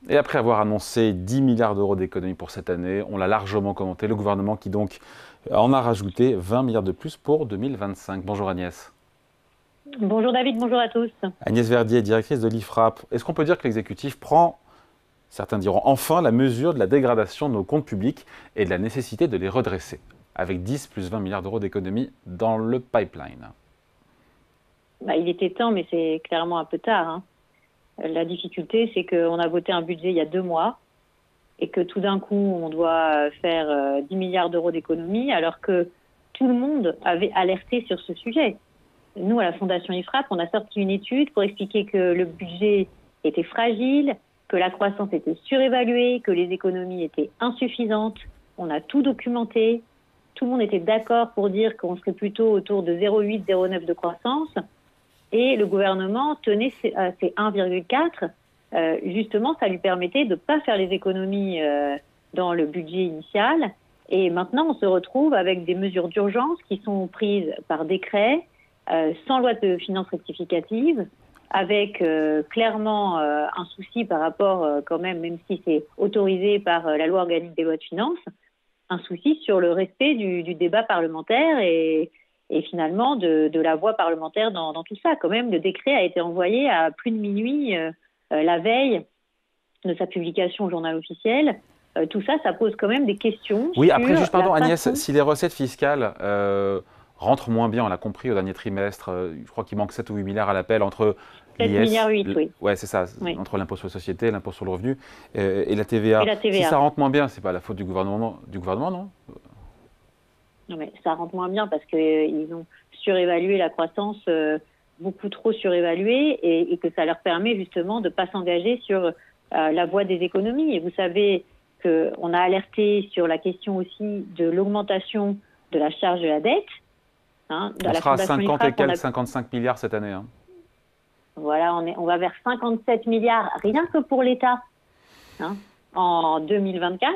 Et après avoir annoncé 10 milliards d'euros d'économies pour cette année, on l'a largement commenté, le gouvernement qui donc en a rajouté 20 milliards de plus pour 2025. Bonjour Agnès. Bonjour David, bonjour à tous. Agnès Verdier, directrice de l'IFRAP. Est-ce qu'on peut dire que l'exécutif prend, certains diront enfin, la mesure de la dégradation de nos comptes publics et de la nécessité de les redresser, avec 10 plus 20 milliards d'euros d'économies dans le pipeline? Il était temps, mais c'est clairement un peu tard, hein. La difficulté, c'est qu'on a voté un budget il y a 2 mois et que tout d'un coup, on doit faire 10 milliards d'euros d'économies alors que tout le monde avait alerté sur ce sujet. Nous, à la Fondation IFRAP, on a sorti une étude pour expliquer que le budget était fragile, que la croissance était surévaluée, que les économies étaient insuffisantes. On a tout documenté. Tout le monde était d'accord pour dire qu'on serait plutôt autour de 0,8-0,9 de croissance. Et le gouvernement tenait à ces 1,4. Justement, ça lui permettait de ne pas faire les économies dans le budget initial. Et maintenant, on se retrouve avec des mesures d'urgence qui sont prises par décret, sans loi de finances rectificative, avec clairement un souci par rapport, quand même si c'est autorisé par la loi organique des lois de finances, un souci sur le respect du débat parlementaire et finalement de la voie parlementaire dans tout ça. Quand même, le décret a été envoyé à plus de minuit la veille de sa publication au journal officiel. Tout ça, ça pose quand même des questions Oui, sur après, juste pardon la Agnès, façon. si les recettes fiscales rentrent moins bien, on l'a compris au dernier trimestre, je crois qu'il manque 7 ou 8 milliards à l'appel entre 7 l'IS, milliards 8, oui. ouais c'est ça, Oui. entre l'impôt sur les sociétés, l'impôt sur le revenu et la TVA. Et la Si TVA. ça rentre moins bien, c'est pas la faute du gouvernement, non? Non, mais ça rentre moins bien parce qu'ils ont surévalué la croissance, beaucoup trop surévaluée, et que ça leur permet justement de ne pas s'engager sur la voie des économies. Et vous savez qu'on a alerté sur la question aussi de l'augmentation de la charge de la dette. Hein, dans On la sera à Fondation 50 et IFRAP, quelques, 55 milliards cette année. Hein. voilà, on va vers 57 milliards rien que pour l'État, hein, en 2024.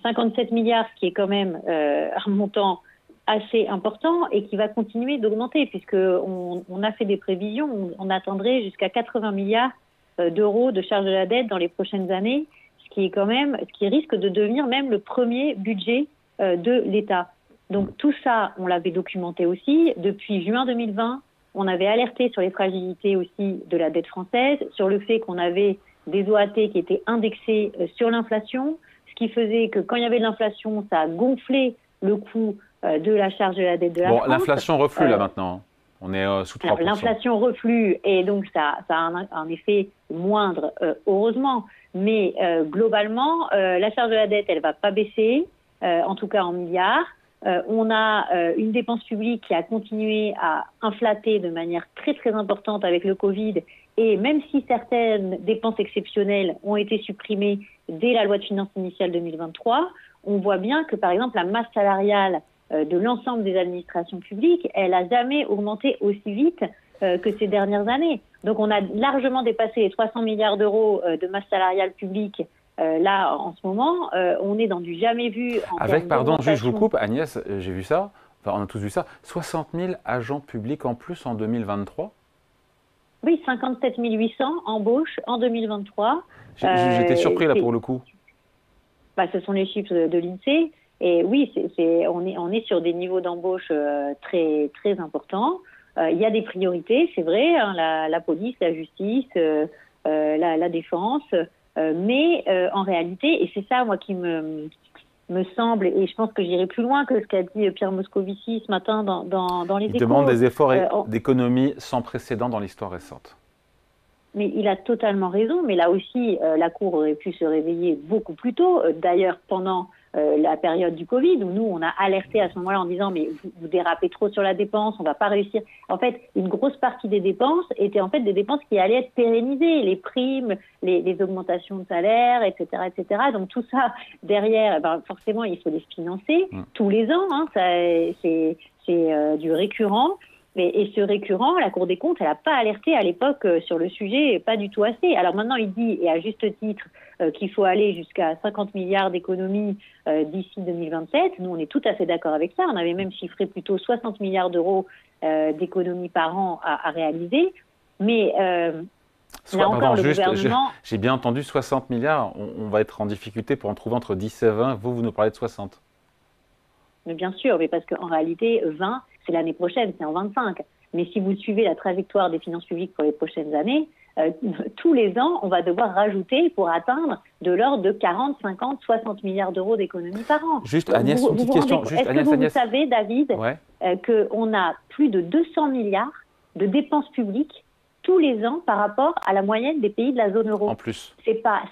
57 milliards, ce qui est quand même un montant assez important et qui va continuer d'augmenter puisqu'on a fait des prévisions, on attendrait jusqu'à 80 milliards d'euros de charge de la dette dans les prochaines années, ce qui risque de devenir même le premier budget de l'État. Donc tout ça, on l'avait documenté aussi. Depuis juin 2020, on avait alerté sur les fragilités aussi de la dette française, sur le fait qu'on avait des OAT qui étaient indexés sur l'inflation, ce qui faisait que quand il y avait de l'inflation, ça a gonflé le coût de la charge de la dette de la Bon, France. l'inflation reflue là maintenant. Hein. On est sous 3%. L'inflation reflue et donc ça a un effet moindre, heureusement. Mais globalement, la charge de la dette, elle ne va pas baisser, en tout cas en milliards. On a une dépense publique qui a continué à inflater de manière très très importante avec le Covid. Et même si certaines dépenses exceptionnelles ont été supprimées dès la loi de finances initiale 2023, on voit bien que, par exemple, la masse salariale de l'ensemble des administrations publiques, elle n'a jamais augmenté aussi vite que ces dernières années. Donc on a largement dépassé les 300 milliards d'euros de masse salariale publique. Là, en ce moment, on est dans du jamais vu en Avec, termes pardon, juste je vous d'augmentation. coupe, Agnès, j'ai vu ça, enfin on a tous vu ça, 60 000 agents publics en plus en 2023. Oui, 57 800 embauches en 2023. J'étais surpris là pour le coup. Ce sont les chiffres de l'INSEE. Et oui, on est sur des niveaux d'embauche très, très importants. Il y a des priorités, c'est vrai, hein, la police, la justice, la défense. Mais en réalité, et c'est ça, moi, qui me semble, et je pense que j'irai plus loin que ce qu'a dit Pierre Moscovici ce matin dans les Il demande Échos. des efforts d'économie sans précédent dans l'histoire récente. Mais il a totalement raison, mais là aussi, la Cour aurait pu se réveiller beaucoup plus tôt. D'ailleurs, pendant la période du Covid, où nous, on a alerté à ce moment-là en disant « mais vous dérapez trop sur la dépense, on ne va pas réussir ». En fait, une grosse partie des dépenses étaient en fait des dépenses qui allaient être pérennisées, les primes, les augmentations de salaire, etc., etc. Donc tout ça, derrière, forcément, il faut les financer tous les ans, hein, c'est du récurrent. Et ce récurrent, la Cour des comptes, elle n'a pas alerté à l'époque sur le sujet, pas du tout assez. Alors maintenant, il dit, et à juste titre, qu'il faut aller jusqu'à 50 milliards d'économies d'ici 2027. Nous, on est tout à fait d'accord avec ça. On avait même chiffré plutôt 60 milliards d'euros d'économies par an à réaliser. Mais Là encore, Pardon, le juste, gouvernement... j'ai bien entendu 60 milliards. On va être en difficulté pour en trouver entre 10 et 20. Vous nous parlez de 60. Mais bien sûr, mais parce qu'en réalité, 20, c'est l'année prochaine, c'est en 25. Mais si vous suivez la trajectoire des finances publiques pour les prochaines années, tous les ans, on va devoir rajouter pour atteindre de l'ordre de 40, 50, 60 milliards d'euros d'économies par an. Juste, Agnès, une petite question. Est-ce que vous savez, David, ouais. qu'on a plus de 200 milliards de dépenses publiques tous les ans par rapport à la moyenne des pays de la zone euro? En plus. C'est pas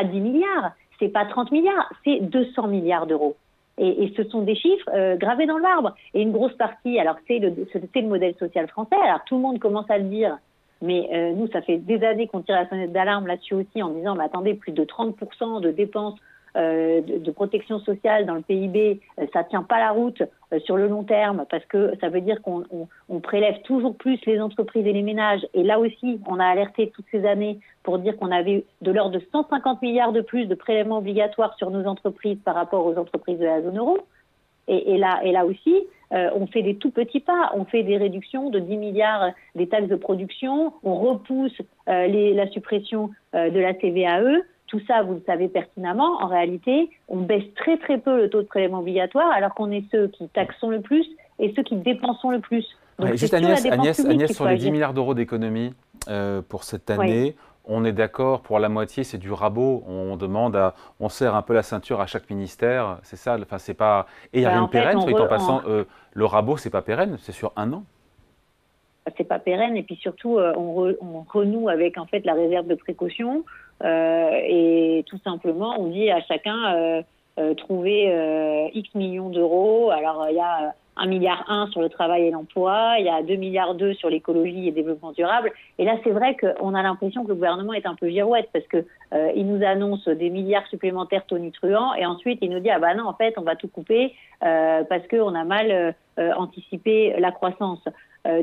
10 milliards, c'est pas 30 milliards, c'est 200 milliards d'euros. Et ce sont des chiffres gravés dans le marbre. Et une grosse partie, alors c'est le modèle social français, alors tout le monde commence à le dire, mais nous, ça fait des années qu'on tire la sonnette d'alarme là-dessus aussi en disant, mais attendez, plus de 30% de dépenses de protection sociale dans le PIB, ça tient pas la route sur le long terme, parce que ça veut dire qu'on prélève toujours plus les entreprises et les ménages. Et là aussi, on a alerté toutes ces années pour dire qu'on avait de l'ordre de 150 milliards de plus de prélèvements obligatoires sur nos entreprises par rapport aux entreprises de la zone euro. Et là aussi, on fait des tout petits pas. On fait des réductions de 10 milliards des taxes de production. On repousse la suppression de la CVAE. Tout ça, vous le savez pertinemment. En réalité, on baisse très très peu le taux de prélèvement obligatoire, alors qu'on est ceux qui taxons le plus et ceux qui dépensons le plus. Donc, ouais, juste Agnès, sur les 10 milliards d'euros d'économie pour cette année, oui. On est d'accord, pour la moitié, c'est du rabot. On serre un peu la ceinture à chaque ministère, c'est ça. Enfin, c'est pas. Et il n'y a rien de pérenne, soit en passant. Le rabot, c'est pas pérenne, c'est sur un an. C'est pas pérenne, et puis surtout, on renoue avec en fait la réserve de précaution, et tout simplement, on dit à chacun trouver X millions d'euros. Alors, il y a 1,1 milliard sur le travail et l'emploi, il y a 2,2 milliards sur l'écologie et le développement durable. Et là, c'est vrai qu'on a l'impression que le gouvernement est un peu girouette, parce que il nous annonce des milliards supplémentaires tonitruants, et ensuite il nous dit, ah bah non, en fait, on va tout couper parce qu'on a mal anticipé la croissance.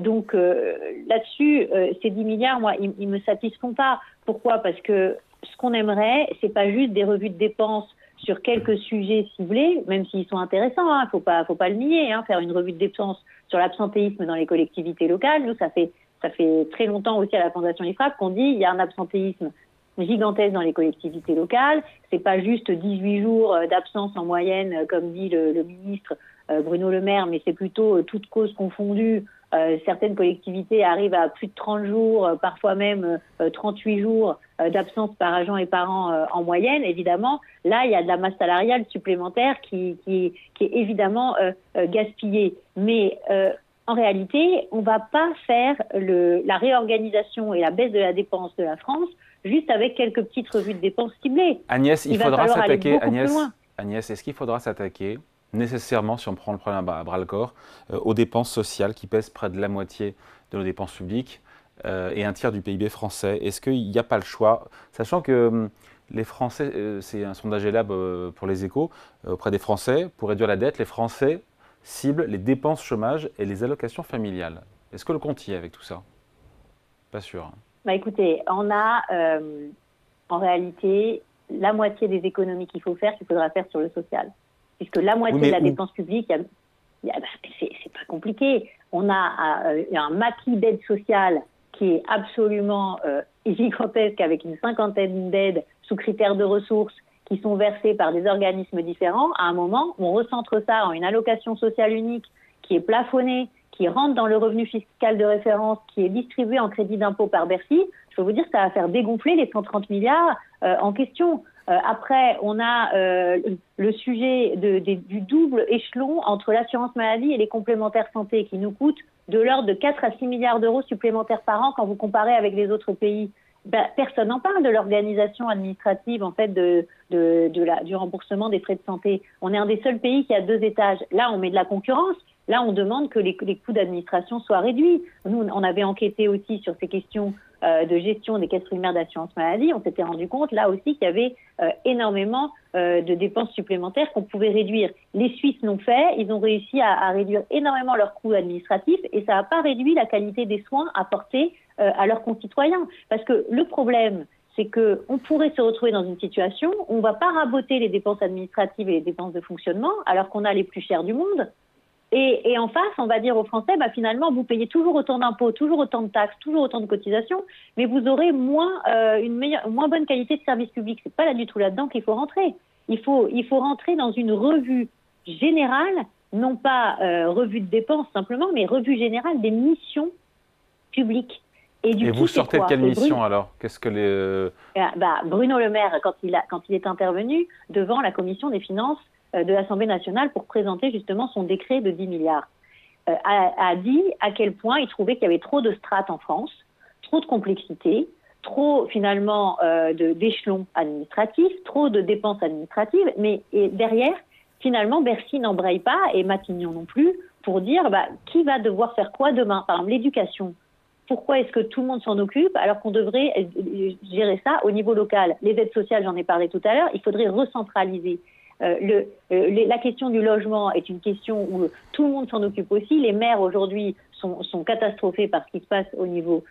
Donc là-dessus, ces 10 milliards, moi, ils me satisfont pas. Pourquoi? Parce que ce qu'on aimerait, c'est pas juste des revues de dépenses sur quelques sujets ciblés, même s'ils sont intéressants, hein, faut pas le nier, hein, faire une revue de dépenses sur l'absentéisme dans les collectivités locales. Nous, ça fait très longtemps aussi à la Fondation IFRAP qu'on dit il y a un absentéisme gigantesque dans les collectivités locales. C'est pas juste 18 jours d'absence en moyenne, comme dit le ministre Bruno Le Maire, mais c'est plutôt toutes causes confondues. Certaines collectivités arrivent à plus de 30 jours, parfois même 38 jours d'absence par agent et par an en moyenne. Évidemment, là, il y a de la masse salariale supplémentaire qui est évidemment gaspillée. Mais en réalité, on ne va pas faire la réorganisation et la baisse de la dépense de la France juste avec quelques petites revues de dépenses ciblées. Agnès, il faudra s'attaquer. Agnès, est-ce qu'il faudra s'attaquer nécessairement, si on prend le problème à bras-le-corps, aux dépenses sociales qui pèsent près de la moitié de nos dépenses publiques et un tiers du PIB français? Est-ce qu'il n'y a pas le choix, sachant que les Français, c'est un sondage ELAB pour les Échos, auprès des Français, pour réduire la dette, les Français ciblent les dépenses chômage et les allocations familiales. Est-ce que le compte y est avec tout ça? Pas sûr. Hein. Bah écoutez, on a en réalité la moitié des économies qu'il faudra faire sur le social. Puisque la moitié de la dépense publique, c'est pas compliqué. On a un maquis d'aide sociale qui est absolument gigantesque, avec une cinquantaine d'aides sous critères de ressources qui sont versées par des organismes différents. À un moment, on recentre ça en une allocation sociale unique qui est plafonnée, qui rentre dans le revenu fiscal de référence, qui est distribué en crédit d'impôt par Bercy. Je peux vous dire que ça va faire dégonfler les 130 milliards en question. Après, on a le sujet du double échelon entre l'assurance maladie et les complémentaires santé qui nous coûtent de l'ordre de 4 à 6 milliards d'euros supplémentaires par an quand vous comparez avec les autres pays. Ben, personne n'en parle de l'organisation administrative en fait du remboursement des frais de santé. On est un des seuls pays qui a 2 étages. Là, on met de la concurrence. Là, on demande que les coûts d'administration soient réduits. Nous, on avait enquêté aussi sur ces questions de gestion des caisses primaires d'assurance maladie. On s'était rendu compte, là aussi, qu'il y avait énormément de dépenses supplémentaires qu'on pouvait réduire. Les Suisses l'ont fait. Ils ont réussi à réduire énormément leurs coûts administratifs et ça n'a pas réduit la qualité des soins apportés à leurs concitoyens. Parce que le problème, c'est qu'on pourrait se retrouver dans une situation où on ne va pas raboter les dépenses administratives et les dépenses de fonctionnement alors qu'on a les plus chères du monde. Et en face, on va dire aux Français, bah, finalement, vous payez toujours autant d'impôts, toujours autant de taxes, toujours autant de cotisations, mais vous aurez moins bonne qualité de service public. C'est pas là du tout là-dedans qu'il faut rentrer. Il faut rentrer dans une revue générale, non pas revue de dépenses simplement, mais revue générale des missions publiques. Et vous sortez de quelle mission alors? Qu'est-ce que Bruno Le Maire, quand il est intervenu devant la commission des finances de l'Assemblée nationale pour présenter justement son décret de 10 milliards, a dit à quel point il trouvait qu'il y avait trop de strates en France, trop de complexité, trop finalement d'échelons administratifs, trop de dépenses administratives, mais derrière, finalement, Bercy n'embraye pas et Matignon non plus pour dire qui va devoir faire quoi demain. Par exemple, l'éducation. Pourquoi est-ce que tout le monde s'en occupe alors qu'on devrait gérer ça au niveau local? Les aides sociales, j'en ai parlé tout à l'heure, il faudrait recentraliser. La question du logement est une question où tout le monde s'en occupe aussi. Les maires aujourd'hui sont catastrophés par ce qui se passe au niveau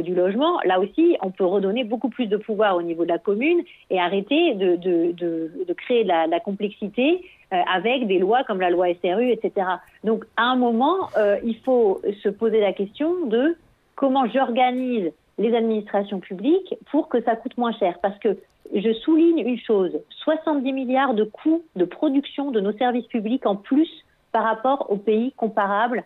du logement. Là aussi, on peut redonner beaucoup plus de pouvoir au niveau de la commune et arrêter de créer de la complexité avec des lois comme la loi SRU, etc. Donc, à un moment, il faut se poser la question de comment j'organise les administrations publiques pour que ça coûte moins cher. Parce que je souligne une chose, 70 milliards de coûts de production de nos services publics en plus par rapport aux pays comparables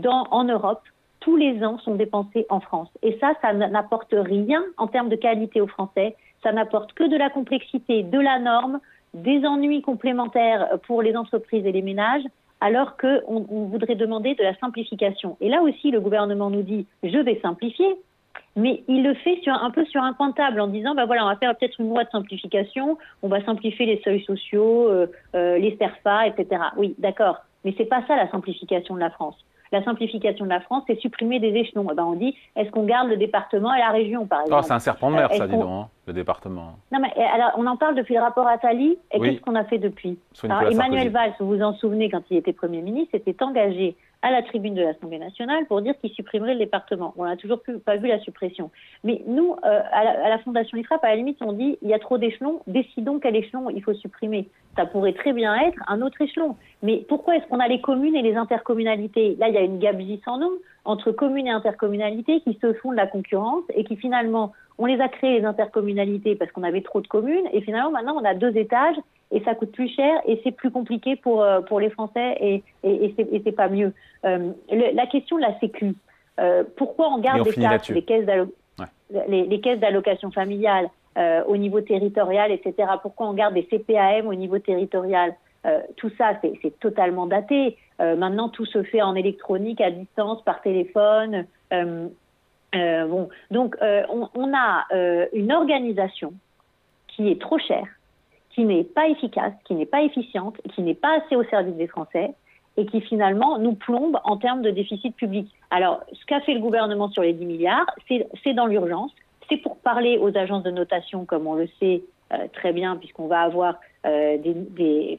en Europe, tous les ans sont dépensés en France. Et ça n'apporte rien en termes de qualité aux Français, ça n'apporte que de la complexité, de la norme, des ennuis complémentaires pour les entreprises et les ménages, alors qu'on voudrait demander de la simplification. Et là aussi, le gouvernement nous dit « je vais simplifier », mais il le fait un peu sur un coin de table en disant on va faire peut-être une loi de simplification, on va simplifier les seuils sociaux, les CERFA, etc. Oui, d'accord, mais c'est pas ça la simplification de la France. La simplification de la France, c'est supprimer des échelons. On dit, est-ce qu'on garde le département et la région, par exemple? C'est un serpent de mer, ça, dis donc, le département. Non, mais alors, on en parle depuis le rapport Attali, et qu'est-ce qu'on a fait depuis? Emmanuel Valls, vous vous en souvenez, quand il était Premier ministre, s'était engagé à la tribune de l'Assemblée nationale pour dire qu'il supprimerait le département. On n'a toujours pas vu la suppression. Mais nous, à la Fondation IFRAP, à la limite, on dit il y a trop d'échelons, décidons quel échelon il faut supprimer. Ça pourrait très bien être un autre échelon. Mais pourquoi est-ce qu'on a les communes et les intercommunalités? Là, il y a une gabegie sans nom entre communes et intercommunalités qui se font de la concurrence et qui finalement, on les a créées les intercommunalités parce qu'on avait trop de communes et finalement maintenant on a 2 étages et ça coûte plus cher et c'est plus compliqué pour les Français et c'est pas mieux. La question de la Sécu, pourquoi on garde les caisses d'allocation familiale au niveau territorial, etc. Pourquoi on garde des CPAM au niveau territorial? Tout ça, c'est totalement daté. Maintenant, tout se fait en électronique, à distance, par téléphone. Donc, on a une organisation qui est trop chère, qui n'est pas efficace, qui n'est pas efficiente, qui n'est pas assez au service des Français et qui finalement nous plombe en termes de déficit public. Alors, ce qu'a fait le gouvernement sur les 10 milliards, c'est dans l'urgence. C'est pour parler aux agences de notation, comme on le sait très bien, puisqu'on va avoir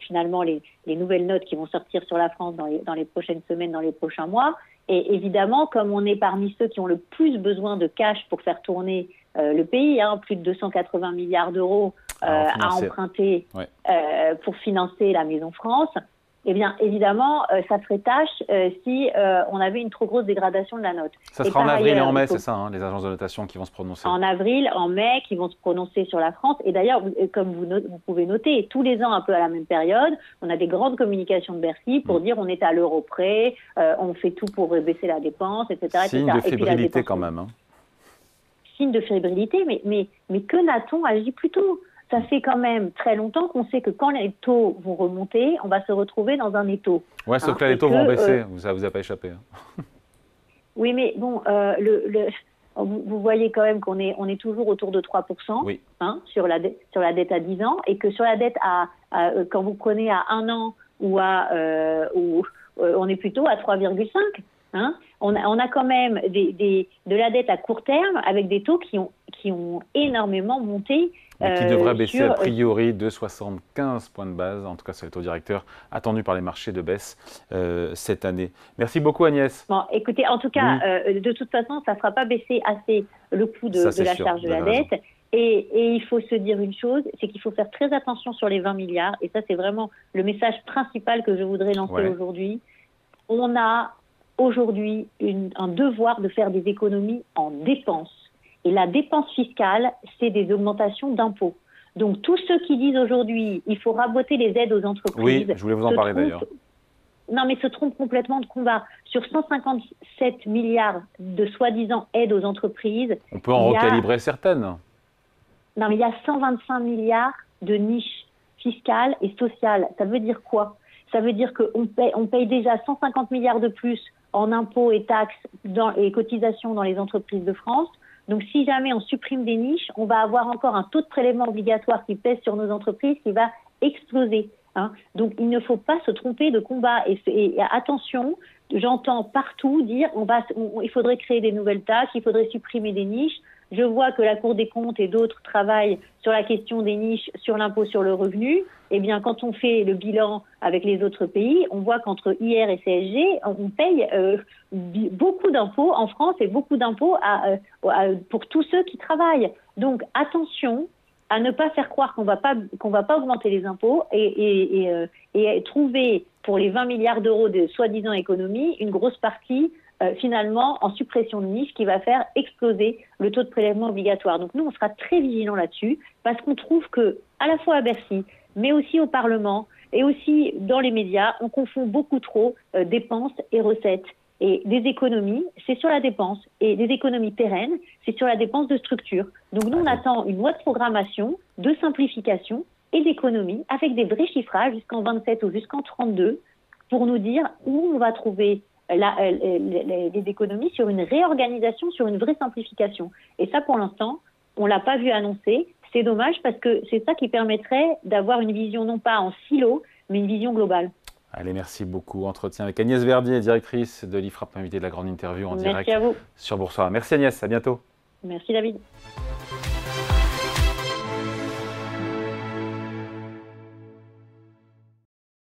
finalement les nouvelles notes qui vont sortir sur la France dans les prochaines semaines, dans les prochains mois. Et évidemment, comme on est parmi ceux qui ont le plus besoin de cash pour faire tourner le pays, plus de 280 milliards d'euros à emprunter pour financer la Maison France, eh bien, évidemment, ça ferait tâche si on avait une trop grosse dégradation de la note. Ça sera en avril et en mai, c'est ça, les agences de notation qui vont se prononcer. En avril, en mai, qui vont se prononcer sur la France. Et d'ailleurs, comme vous pouvez noter, tous les ans, un peu à la même période, on a des grandes communications de Bercy pour dire on est à l'euro près, on fait tout pour baisser la dépense, etc. Signe de fébrilité quand même. Signe de fébrilité, mais que n'a-t-on agi plus tôt? Ça fait quand même très longtemps qu'on sait que quand les taux vont remonter, on va se retrouver dans un étau. Ouais, sauf que là, les taux vont baisser, ça vous a pas échappé. Oui, mais bon, vous voyez quand même qu'on est toujours autour de 3% sur la dette à 10 ans, et que sur la dette quand vous prenez à 1 an ou on est plutôt à 3,5. On a quand même de la dette à court terme avec des taux qui ont énormément monté. Mais qui devrait baisser a priori de 75 points de base, en tout cas sur les taux directeurs, attendus par les marchés de baisse cette année. Merci beaucoup Agnès. Bon, écoutez, en tout cas, de toute façon, ça ne fera pas baisser assez le coût de la charge de la dette. Et il faut se dire une chose, c'est qu'il faut faire très attention sur les 20 milliards. Et ça, c'est vraiment le message principal que je voudrais lancer aujourd'hui. on a aujourd'hui un devoir de faire des économies en dépenses. Et la dépense fiscale, c'est des augmentations d'impôts. Donc tous ceux qui disent aujourd'hui il faut raboter les aides aux entreprises… Oui, je voulais vous en parler d'ailleurs. Non, mais se trompent complètement de combat. Sur 157 milliards de soi-disant aides aux entreprises… On peut en recalibrer certaines. Non, mais il y a 125 milliards de niches fiscales et sociales. Ça veut dire quoi? Ça veut dire qu'on paye déjà 150 milliards de plus en impôts et taxes et cotisations dans les entreprises de France. Donc, si jamais on supprime des niches, on va avoir encore un taux de prélèvement obligatoire qui pèse sur nos entreprises qui va exploser. Hein. Donc, il ne faut pas se tromper de combat. Et attention, j'entends partout dire il faudrait créer des nouvelles taxes, il faudrait supprimer des niches. Je vois que la Cour des comptes et d'autres travaillent sur la question des niches sur l'impôt sur le revenu. Eh bien, quand on fait le bilan avec les autres pays, on voit qu'entre IR et CSG, on paye beaucoup d'impôts en France et beaucoup d'impôts pour tous ceux qui travaillent. Donc, attention à ne pas faire croire qu'on va pas augmenter les impôts et trouver pour les 20 milliards d'euros de soi-disant économies une grosse partie finalement en suppression de niches qui va faire exploser le taux de prélèvement obligatoire. Donc nous, on sera très vigilants là-dessus parce qu'on trouve que à la fois à Bercy, mais aussi au Parlement et aussi dans les médias, on confond beaucoup trop dépenses et recettes. Et des économies, c'est sur la dépense. Et des économies pérennes, c'est sur la dépense de structure. Donc nous, on attend une loi de programmation, de simplification et d'économie avec des vrais chiffrages jusqu'en 27 ou jusqu'en 32 pour nous dire où on va trouver les économies sur une réorganisation, sur une vraie simplification. Et ça, pour l'instant, on ne l'a pas vu annoncer. C'est dommage parce que c'est ça qui permettrait d'avoir une vision non pas en silo, mais une vision globale. Allez, merci beaucoup. Entretien avec Agnès Verdier, directrice de l'IFRAP, invitée de la grande interview en direct sur Boursorama. Merci Agnès, à bientôt. Merci David.